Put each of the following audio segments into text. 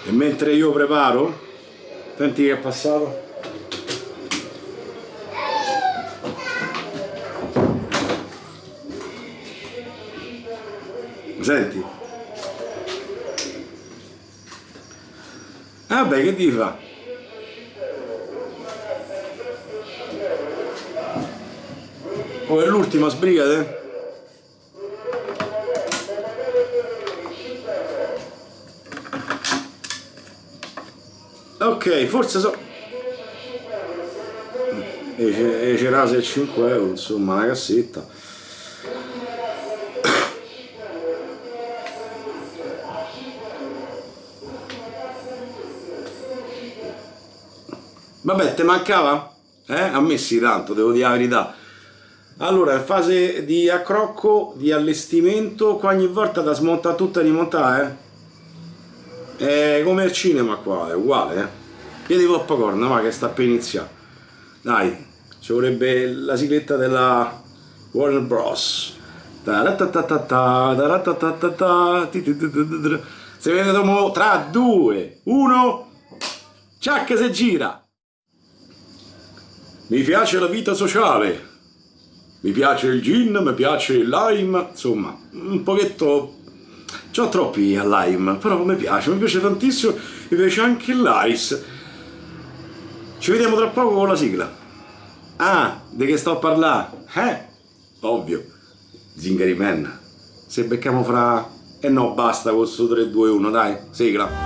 E mentre io preparo, senti che è passato? Senti? Vabbè, che devi fa? Oh, è l'ultima, sbrigate? Ok, forse so... E c'era 5 euro, insomma, una cassetta. Vabbè, te mancava? A me sì, tanto, devo dire la verità. Allora, in fase di accrocco, di allestimento, qua ogni volta da smontare tutta e rimontare, È come al cinema qua, è uguale, Chiedi popcorn, ma che sta per iniziare. Dai, ci vorrebbe la sigletta della Warner Bros. Si vede dopo 3, 2, 1, ciacca se gira. Mi piace la vita sociale, mi piace il gin, mi piace il lime, insomma, un pochetto... C'ho troppi al lime, però mi piace tantissimo, mi piace anche l'ice. Ci vediamo tra poco con la sigla. Ah, di che sto a parlare? Ovvio, Zingari Man. Se becchiamo fra... no, basta con sto 3, 2, 1, dai, sigla.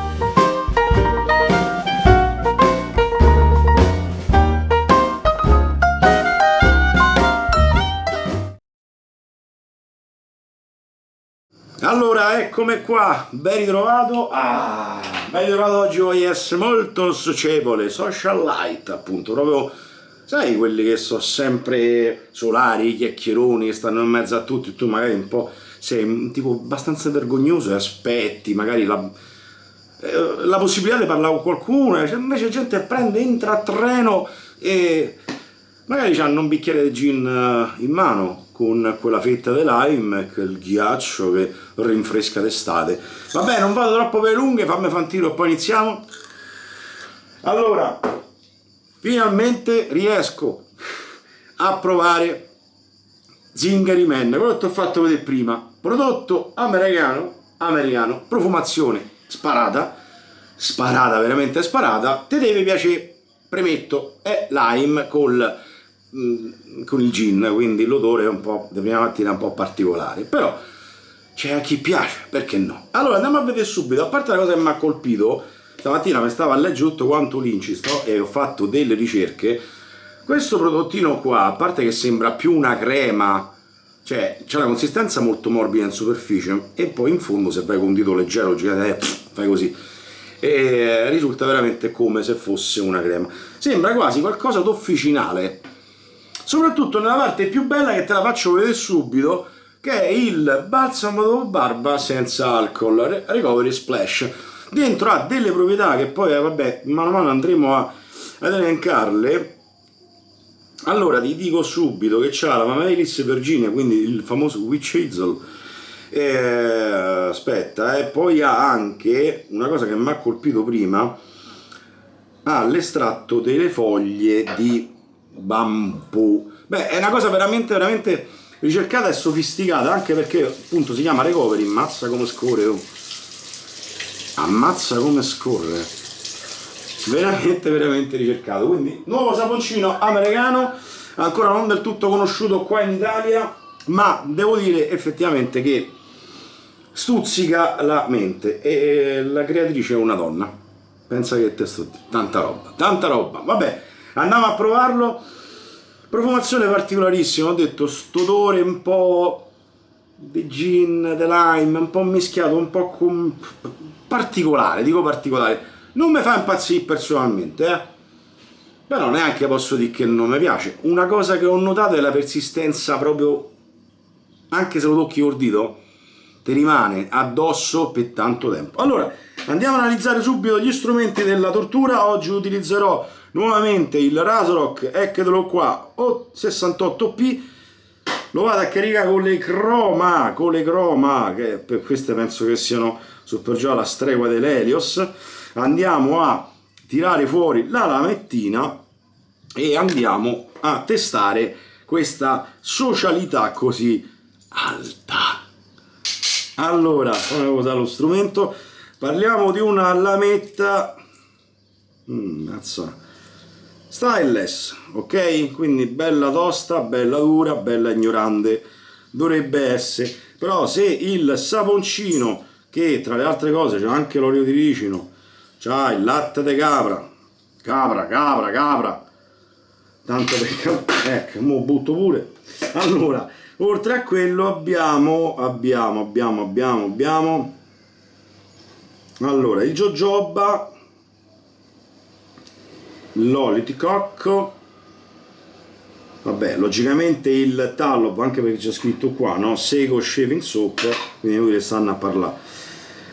Allora, eccomi qua, ben ritrovato. Ben ritrovato oggi voglio essere molto socievole, socialite, appunto, proprio, sai, quelli che sono sempre solari, chiacchieroni, che stanno in mezzo a tutti, tu magari un po' sei un tipo abbastanza vergognoso e aspetti magari la possibilità di parlare con qualcuno, invece gente prende, entra a treno e magari hanno un bicchiere di gin in mano con quella fetta di lime e quel ghiaccio che rinfresca d'estate. Vabbè, non vado troppo per le lunghe, fammi fare un tiro e poi iniziamo. Allora, finalmente riesco a provare Zingari Man, quello che ti ho fatto vedere prima. Prodotto americano, profumazione sparata, veramente sparata. Te deve piacere, premetto, è lime con il gin, quindi l'odore è un po' di prima mattina un po' particolare, però c'è a chi piace, perché no? Allora andiamo a vedere subito, a parte la cosa che mi ha colpito, stamattina mi stavo a leggere tutto quanto l'incisto e ho fatto delle ricerche. Questo prodottino qua, a parte che sembra più una crema, cioè c'è una consistenza molto morbida in superficie e poi in fondo se vai con un dito leggero fai così e risulta veramente come se fosse una crema, sembra quasi qualcosa d'officinale, soprattutto nella parte più bella che te la faccio vedere subito, che è il balsamo dopo barba senza alcol, Recovery Splash. Dentro ha delle proprietà che poi vabbè mano a mano andremo ad elencarle. Allora ti dico subito che c'ha la Mamalis Virginia, quindi il famoso Witch Hazel, aspetta, poi ha anche una cosa che mi ha colpito prima, ha l'estratto delle foglie di bambù. Beh, è una cosa veramente ricercata e sofisticata, anche perché appunto si chiama Recovery. Ammazza come scorre, oh. Ammazza come scorre, veramente ricercato. Quindi nuovo saponcino americano, ancora non del tutto conosciuto qua in Italia, ma devo dire effettivamente che stuzzica la mente e la creatrice è una donna. Pensa che testo, tanta roba, vabbè, andiamo a provarlo. Profumazione particolarissima, ho detto, st'odore un po' di gin, di lime, un po' mischiato, un po' con... particolare, dico particolare, non mi fa impazzire personalmente, però neanche posso dire che non mi piace. Una cosa che ho notato è la persistenza proprio, anche se lo tocchi col dito, ti rimane addosso per tanto tempo. Allora, andiamo a analizzare subito gli strumenti della tortura. Oggi utilizzerò nuovamente il Razorok, eccolo qua, 68p. Lo vado a caricare con le croma, che per queste penso che siano super già la stregua dell'Helios. andiamo a tirare fuori la lamettina e andiamo a testare questa socialità così alta. Allora, come usa lo strumento? Parliamo di una lametta styleless, ok? Quindi bella tosta, bella dura, bella ignorante dovrebbe essere. Però se il saponcino, che tra le altre cose c'è anche l'olio di ricino, c'ha il latte di capra, tanto perché ecco, mo butto pure. Allora, oltre a quello abbiamo allora il jojoba, l'olio di cocco, vabbè, logicamente il tallow, anche perché c'è scritto qua, no? Seco shaving soap, quindi voi le stanno a parlare.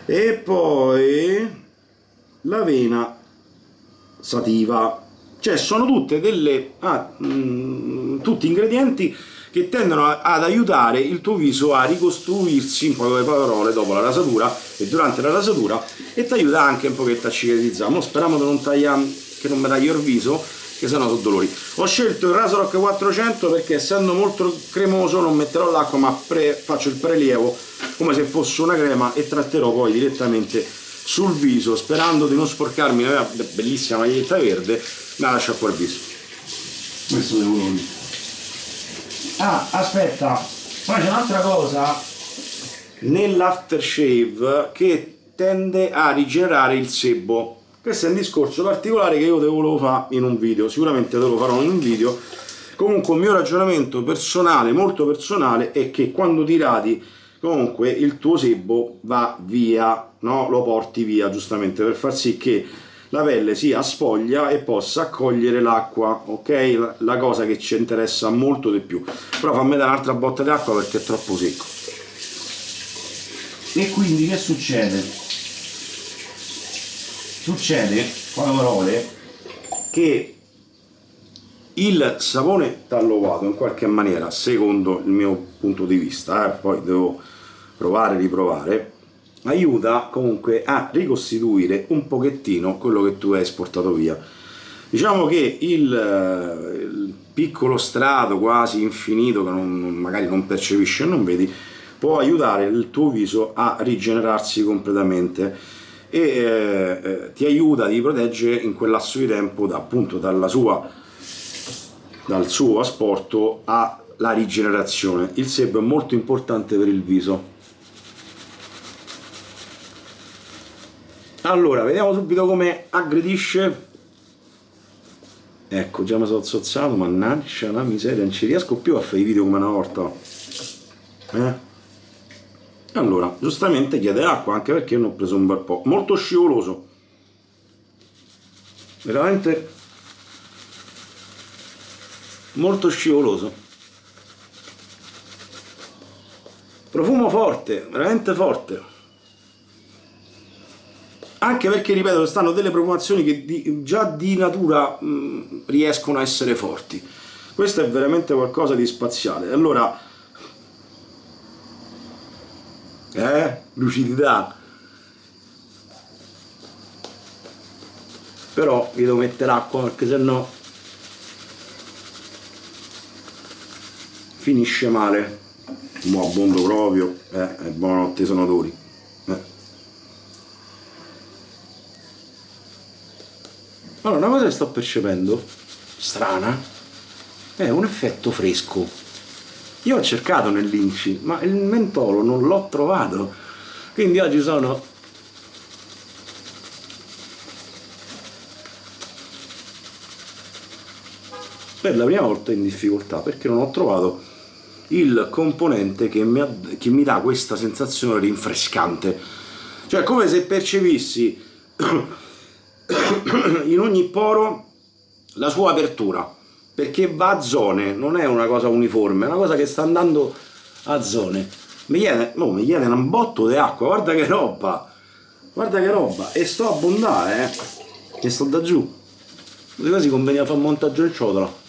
E poi l'avena sativa, cioè sono tutte delle tutti ingredienti che tendono ad aiutare il tuo viso a ricostruirsi in poche parole dopo la rasatura e durante la rasatura, e ti aiuta anche un pochetto a cicatrizzare. Mo speriamo che non mi taglio il viso, che sennò sono dolori. Ho scelto il Rasarock 400 perché, essendo molto cremoso, non metterò l'acqua, ma faccio il prelievo come se fosse una crema e tratterò poi direttamente sul viso, sperando di non sporcarmi la mia bellissima maglietta verde, ma lascia qua il viso. Questo devo dire. Ah, aspetta, poi c'è un'altra cosa nell'aftershave che tende a rigenerare il sebo. Questo è un discorso particolare che io te lo volevo fare in un video, sicuramente te lo farò in un video. Comunque il mio ragionamento personale, molto personale, è che quando ti radi comunque il tuo sebo va via, no? Lo porti via giustamente per far sì che la pelle sia spoglia e possa accogliere l'acqua, ok? La cosa che ci interessa molto di più. Però fammi dare un'altra botta di acqua perché è troppo secco. E quindi che succede? Succede, con le parole, che il sapone tallovato in qualche maniera, secondo il mio punto di vista, poi devo provare e riprovare, aiuta comunque a ricostituire un pochettino quello che tu hai esportato via. Diciamo che il piccolo strato quasi infinito che magari non percepisci e non vedi, può aiutare il tuo viso a rigenerarsi completamente e ti aiuta, ti protegge in quel lasso di tempo appunto dal suo asporto alla rigenerazione. Il sebo è molto importante per il viso. Allora, vediamo subito come aggredisce. Ecco, già mi sono zozzato, mannaggia la miseria, non ci riesco più a fare i video come una volta. Allora, giustamente chiede acqua, anche perché io ne ho preso un bel po'. Molto scivoloso. Veramente molto scivoloso. Profumo forte, veramente forte. Anche perché, ripeto, stanno delle profumazioni che già di natura riescono a essere forti. Questo è veramente qualcosa di spaziale. Allora, lucidità. Però vi devo mettere acqua perché sennò finisce male. Mo' abbondo proprio. Buonanotte sono odori. Allora, una cosa che sto percependo strana è un effetto fresco. Io ho cercato nell'Inci, ma il mentolo non l'ho trovato, quindi oggi sono per la prima volta in difficoltà perché non ho trovato il componente che mi dà questa sensazione rinfrescante, cioè come se percepissi in ogni poro la sua apertura, perché va a zone, non è una cosa uniforme, è una cosa che sta andando a zone. Mi chiede un botto di acqua, guarda che roba, e sto a abbondare, che sto da giù, così quasi conveniva fare un montaggio in ciotola.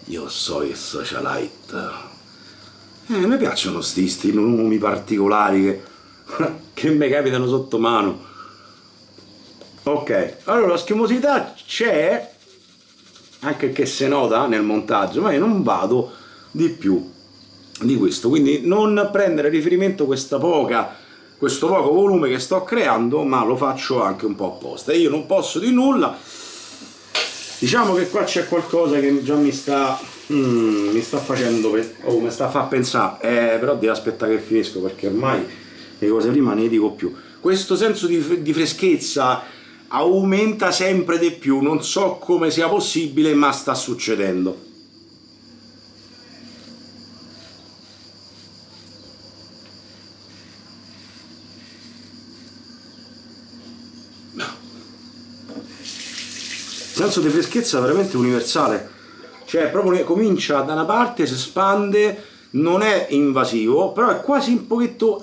Io so il socialite. Mi piacciono sti nomi particolari che mi capitano sotto mano. Ok, allora la schemosità c'è, anche che si nota nel montaggio, ma io non vado di più di questo, quindi non prendere a riferimento questo poco volume che sto creando, ma lo faccio anche un po' apposta. E io non posso di nulla. Diciamo che qua c'è qualcosa che già mi sta facendo, mi sta a far pensare, però devo aspettare che finisco perché ormai le cose prima ne dico più. Questo senso di freschezza aumenta sempre di più, non so come sia possibile, ma sta succedendo. Il senso di freschezza è veramente universale, cioè proprio comincia da una parte, si espande, non è invasivo, però è quasi un pochetto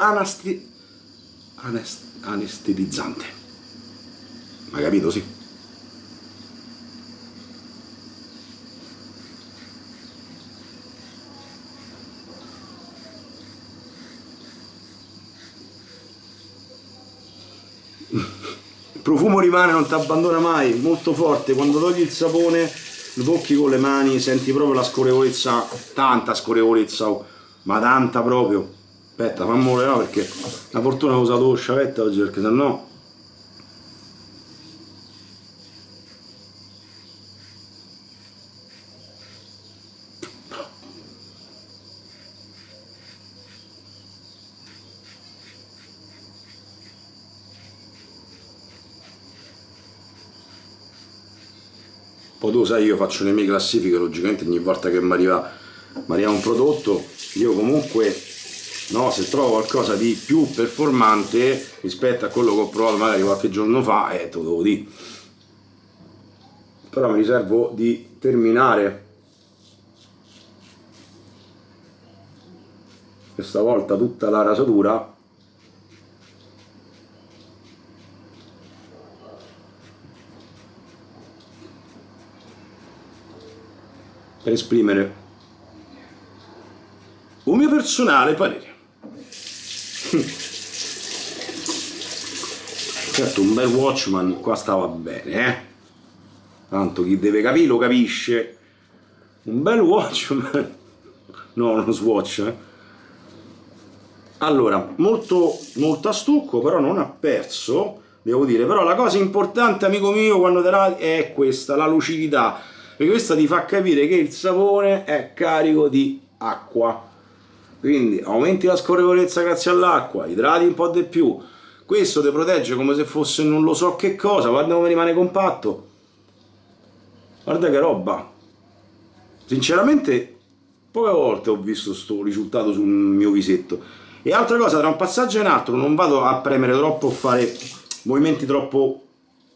anestetizzante. Ma capito, sì? Il profumo rimane, non ti abbandona mai, molto forte. Quando togli il sapone, lo tocchi con le mani, senti proprio la scorrevolezza, tanta scorrevolezza, ma tanta proprio. Aspetta, fammelo no, perché la fortuna ho usato lo sciavetta oggi, perché sennò. Poi tu sai, io faccio le mie classifiche, logicamente ogni volta che mi arriva un prodotto, io comunque, no, se trovo qualcosa di più performante rispetto a quello che ho provato magari qualche giorno fa, te lo devo dire. Però mi riservo di terminare questa volta tutta la rasatura per esprimere un mio personale parere. Certo, un bel Watchman qua stava bene, tanto chi deve capire lo capisce. Un bel Watchman, no, uno Swatch, Allora, molto a stucco, però non ha perso, devo dire. Però la cosa importante, amico mio, quando te la è questa, la lucidità, perché questa ti fa capire che il sapone è carico di acqua, quindi aumenti la scorrevolezza grazie all'acqua, idrati un po' di più, questo ti protegge come se fosse non lo so che cosa, guarda come rimane compatto, guarda che roba. Sinceramente poche volte ho visto sto risultato sul mio visetto. E altra cosa, tra un passaggio e un altro non vado a premere troppo o fare movimenti troppo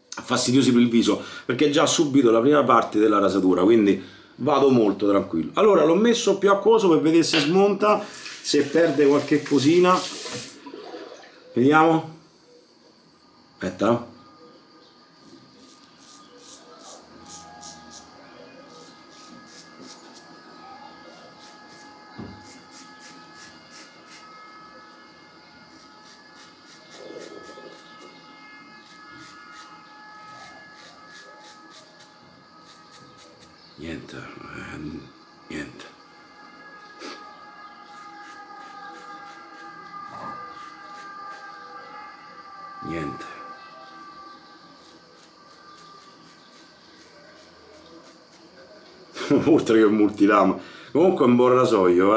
fastidiosi per il viso, perché già ho subito la prima parte della rasatura, quindi vado molto tranquillo. Allora l'ho messo più acquoso per vedere se smonta, se perde qualche cosina. Vediamo. Aspetta, no? Niente, niente. Niente. Oltre che un multilama. Comunque è un buon rasoio,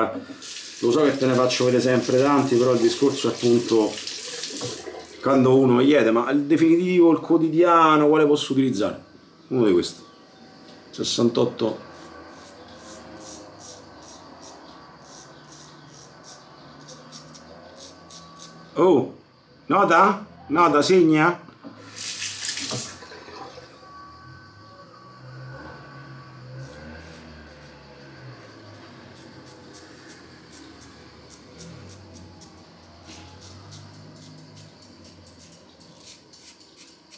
Lo so che te ne faccio vedere sempre tanti, però il discorso è appunto quando uno mi chiede ma il definitivo, il quotidiano, quale posso utilizzare? Uno di questi. 68. Oh, nota? Nota, segna?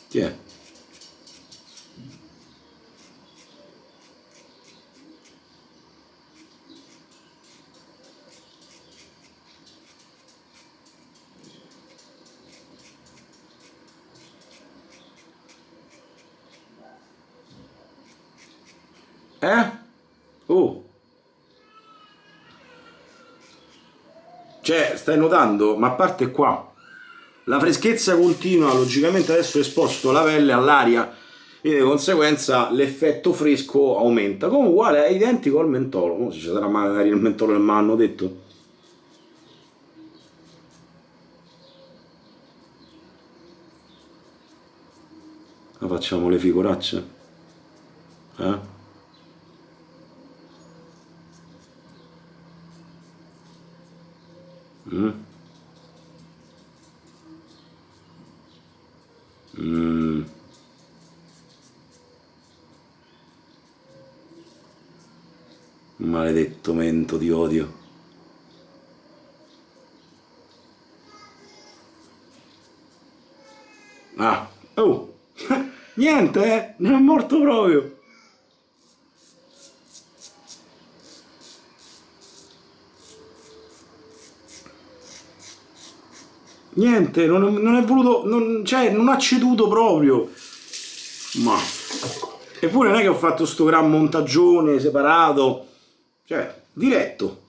Tiè. Eh? Oh, cioè, stai notando? Ma a parte qua, la freschezza continua, logicamente adesso ho esposto la pelle all'aria e di conseguenza l'effetto fresco aumenta. Come uguale, è identico al mentolo. Non so se ci sarà magari il mentolo che mi hanno detto. Ma facciamo le figuracce? Eh? Mm? Mm. Maledetto mento, di odio. Ah, oh, niente, non è morto proprio. Niente, non è voluto, cioè, non ha ceduto proprio. Ma, eppure non è che ho fatto sto gran montaggione separato, cioè, diretto.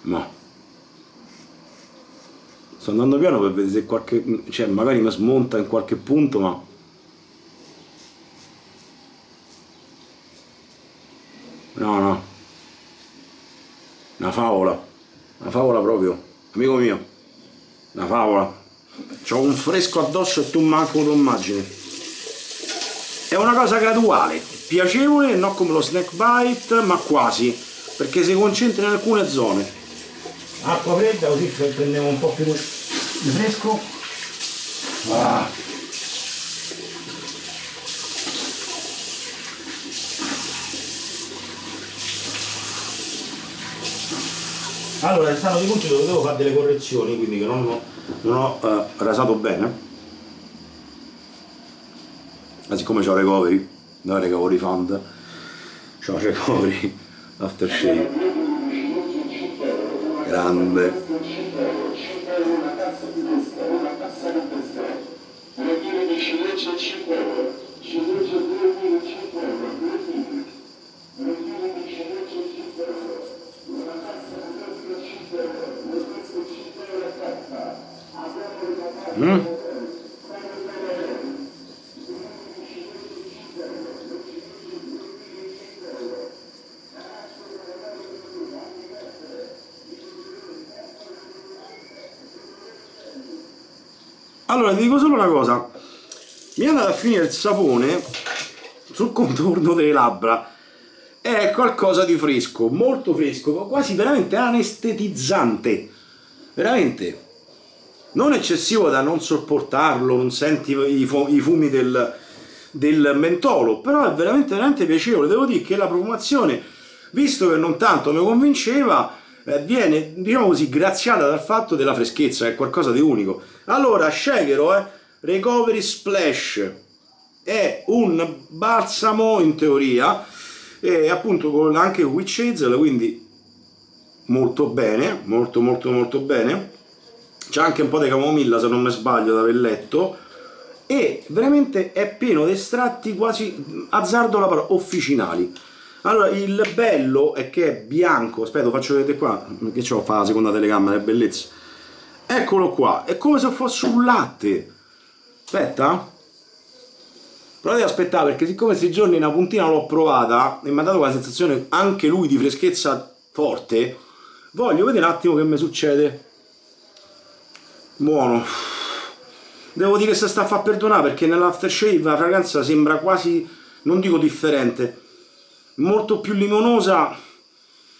Ma, sto andando piano per vedere se qualche, cioè, magari mi smonta in qualche punto, ma no, no, una favola proprio, amico mio, una favola. C'ho un fresco addosso e tu manco lo immagini. È una cosa graduale, piacevole, non come lo snack bite, ma quasi, perché si concentra in alcune zone. Acqua fredda così prendiamo un po' più di fresco. Ah. Allora, il sano di conto dovevo fare delle correzioni, quindi che non ho rasato bene. Ma siccome c'ho recovery, no recovery fund, c'ho recovery aftershave. Grande. Mm? Allora, ti dico solo una cosa, mi è andato a finire il sapone sul contorno delle labbra, è qualcosa di fresco, molto fresco, quasi veramente anestetizzante, veramente, non eccessivo da non sopportarlo, non senti i fumi del mentolo, però è veramente, veramente piacevole. Devo dire che la profumazione, visto che non tanto mi convinceva, viene, diciamo così, graziata dal fatto della freschezza, che è qualcosa di unico. Allora, Shakero, Recovery Splash è un balsamo in teoria, e appunto anche con witch hazel, quindi molto bene, molto molto molto bene. C'è anche un po' di camomilla se non mi sbaglio da aver letto, e veramente è pieno di estratti quasi, azzardo la parola, officinali. Allora, il bello è che è bianco, aspetta, lo faccio vedere qua, che c'ho fa la seconda telecamera, è bellezza. Eccolo qua, è come se fosse un latte. Aspetta. Però devi aspettare, perché siccome questi giorni una puntina l'ho provata e mi ha dato quella sensazione anche lui di freschezza forte, voglio vedere un attimo che mi succede. Buono. Devo dire che se sta a far perdonare, perché nell'aftershave la fragranza sembra quasi, non dico differente, molto più limonosa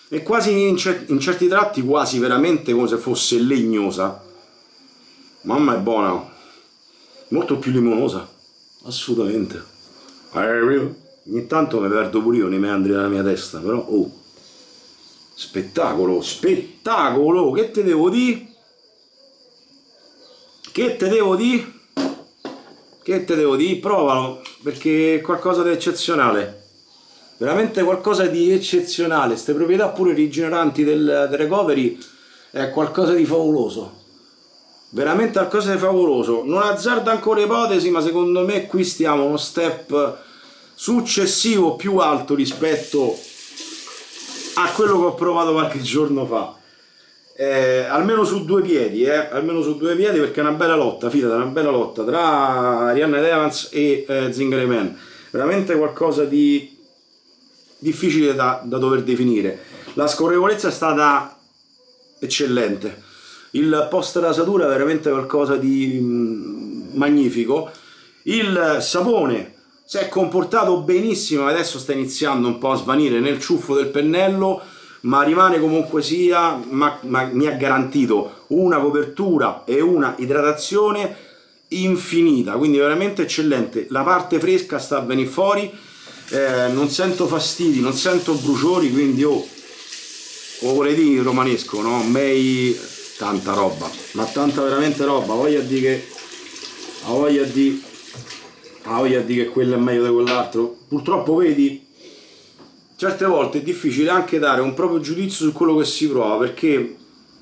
e quasi in certi tratti quasi veramente come se fosse legnosa. Mamma è buona, molto più limonosa, assolutamente. Ogni tanto mi perdo pure io nei meandri della mia testa, però oh, spettacolo, spettacolo, che te devo dire? Che te devo dire? Che te devo dire? Provalo, perché è qualcosa di eccezionale. veramente qualcosa di eccezionale. Queste proprietà pure rigeneranti del recovery è qualcosa di favoloso, veramente qualcosa di favoloso. Non azzardo ancora ipotesi, ma secondo me qui stiamo uno step successivo più alto rispetto a quello che ho provato qualche giorno fa. Almeno su due piedi, almeno su due piedi, perché è una bella lotta, fidati, una bella lotta tra Ryan Evans e Zingare Man, veramente qualcosa di difficile da dover definire. La scorrevolezza è stata eccellente, il post rasatura è veramente qualcosa di magnifico, il sapone si è comportato benissimo, adesso sta iniziando un po' a svanire nel ciuffo del pennello, ma rimane comunque sia, ma mi ha garantito una copertura e una idratazione infinita, quindi veramente eccellente. La parte fresca sta a venire fuori, non sento fastidi, non sento bruciori, quindi o vuole dire romanesco, no? Mei tanta roba, ma tanta veramente roba, voglia di che quello è meglio di quell'altro. Purtroppo vedi, certe volte è difficile anche dare un proprio giudizio su quello che si prova, perché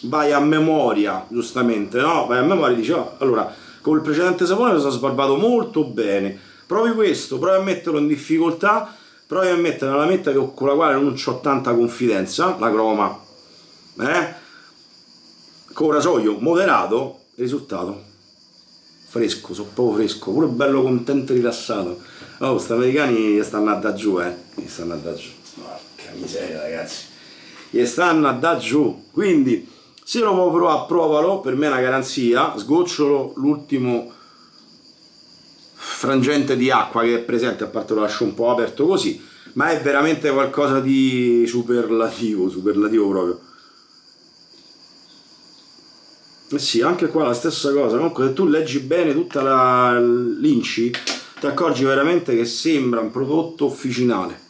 vai a memoria, giustamente, no? Vai a memoria e dici, oh, allora, con il precedente sapone mi sono sbarbato molto bene, provi questo, provi a metterlo in difficoltà, provi a mettere una lametta con la quale non ho tanta confidenza, la croma, con rasoio moderato, risultato fresco, so proprio fresco, pure bello contento e rilassato. Oh, sti americani stanno a da giù, stanno a da giù. Porca miseria, ragazzi, gli stanno a da giù. Quindi se lo può provare, provalo, per me è una garanzia. Sgocciolo l'ultimo frangente di acqua che è presente, a parte lo lascio un po' aperto così, ma è veramente qualcosa di superlativo proprio. Eh sì, anche qua la stessa cosa. Comunque se tu leggi bene tutta l'inci, ti accorgi veramente che sembra un prodotto officinale.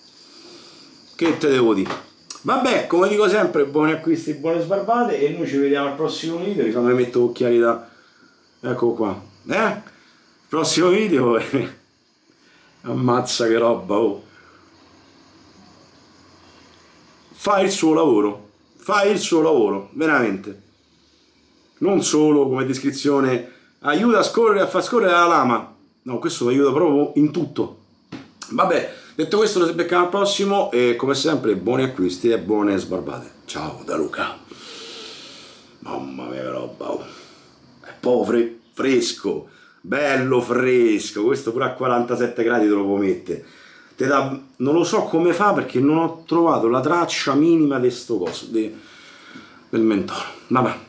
Che te devo dire? Vabbè, come dico sempre, buoni acquisti, buone sbarbate, e noi ci vediamo al prossimo video. Fammi mettere occhiali da... Ecco qua. Prossimo video. Ammazza che roba, oh. Fa il suo lavoro, veramente. Non solo come descrizione aiuta a far scorrere la lama, no, questo ti aiuta proprio in tutto. Vabbè, detto questo, ci becchiamo al prossimo e come sempre buoni acquisti e buone sbarbate. Ciao da Luca. Mamma mia che roba, oh. È proprio fresco, bello fresco, questo pure a 47 gradi te lo può mettere. Non lo so come fa, perché non ho trovato la traccia minima di sto coso del mentolo. Vabbè.